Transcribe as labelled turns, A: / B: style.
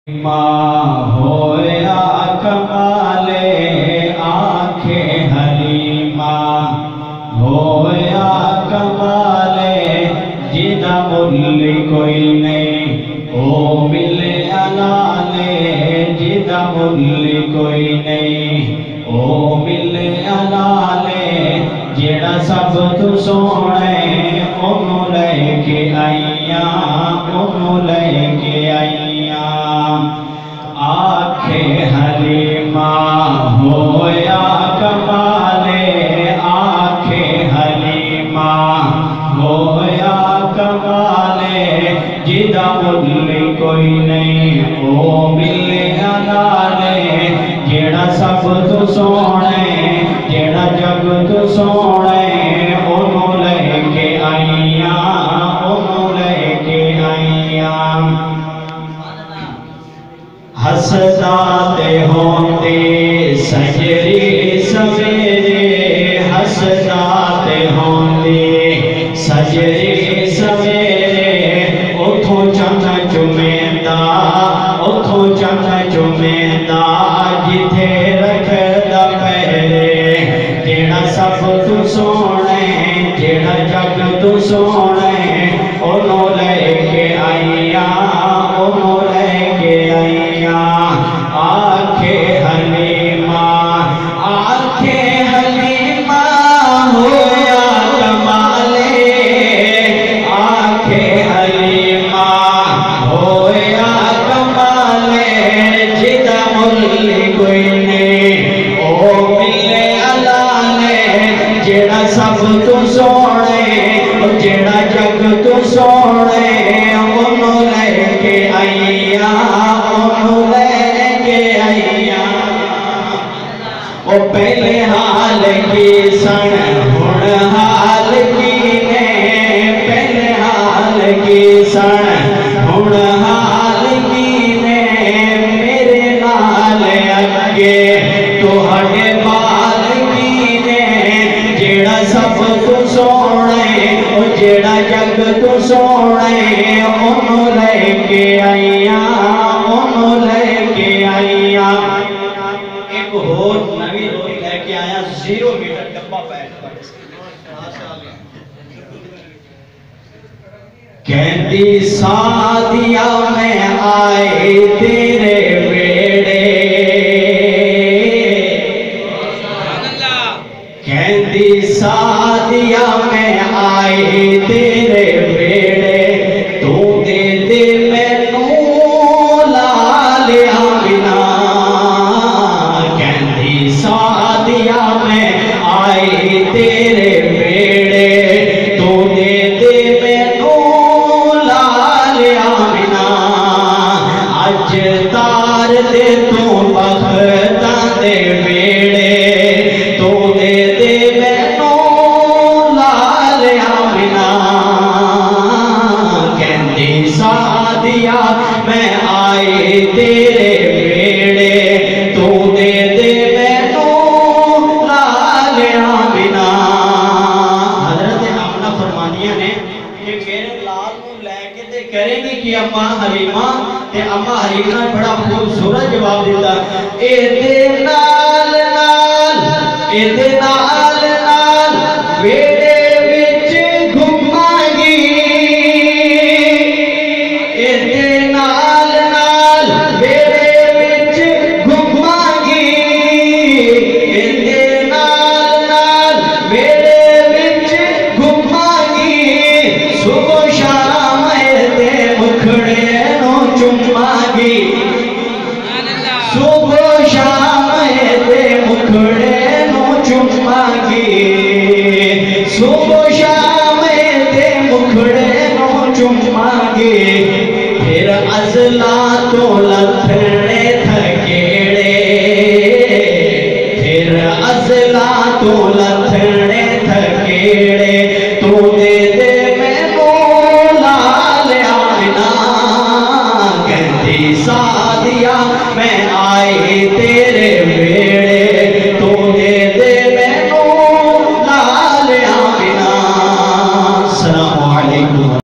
A: माँ होया कमाले आखे हलीमा होया कमाले जिदा मुल्ल कोई नहीं ओ मिले अलाले जिदा मुल्ल कोई नहीं ओ मिले अलाले जेड़ा सब तू सोने ओनू लेके आईया ओनू लेके आईया आखे हलीमा होया कमाले आखे हलीमा होया कमाले जिदा मुल्ल कोई नहीं ओ मिले अलाले जेड़ा सब तू सोने जेड़ा जग तू सोने ओनू लेके आईया ओनू लेके आईया हसदा ते होंदे सजरी सवेरे हसदा ते होंदे सजरी सवेरे उठो चंद चुमेंदा उठो चंद चुमेंदा जिथे रखदा पैरे जेड़ा सब तू सोने जेड़ा जग तू सोने ओनू लेके आईया ओनू लेके आईया आखे हलीमा होया कमाले आखे हलीमा होया कमाले जिदा मुल्ल कोई नहीं ओ मिले अलाले जेड़ा सब तू सोने जेड़ा जग तू सोने ओनू लेके आईया ओनू लेके आईया ओ पहले हाल की सन हुण हाल की ने पहले हाल की सन हुण हाल की ने मेरे नाल अगे तुहाडे बाल की ने जेड़ा सब तू सोने ओ जेड़ा जग तू सोने ओनू लेके आईया ओनू लेके आईया एक होर नवी रोटी लेके आया 0 मीटर डब्बा पैक कहती सादिया में आए तेरे बेड़े कहती सादिया में आए तेरे बेड़े तू दे दे मैनू लाल आमिना कहती सादिया में आए तेरे बेड़े तू दे दे मैनू लाल आमिना अज तार दे तू बखता दे बेड़े तू दे दे मैनू लाल आमिना कहती सादिया मैं आए तेरे बेड़े तू दे दे मैनू लाल आमिना हजरत आमना फरमानिया ने कि मेरे लाल को लेके ते करेंगे कि अम्मा हलीमा ते अम्मा हलीमा ने बड़ा खूबसूरत जवाब दिता एदे नाल नाल एदे नाल नाल बेड़े विच घुमांगी एदे नाल नाल बेड़े विच घुमांगी एदे नाल नाल बेड़े विच घुमांगी सुबह शाम एदे मुखड़े नू चुमांगी सुबह शाम एदे मुखड़े नू चुमांगी सुबह शाम एदे मुखड़े नू चुमांगी फिर अज़ला तो लथड़े थकेड़े फिर अज़ला तो लथड़े थकेड़े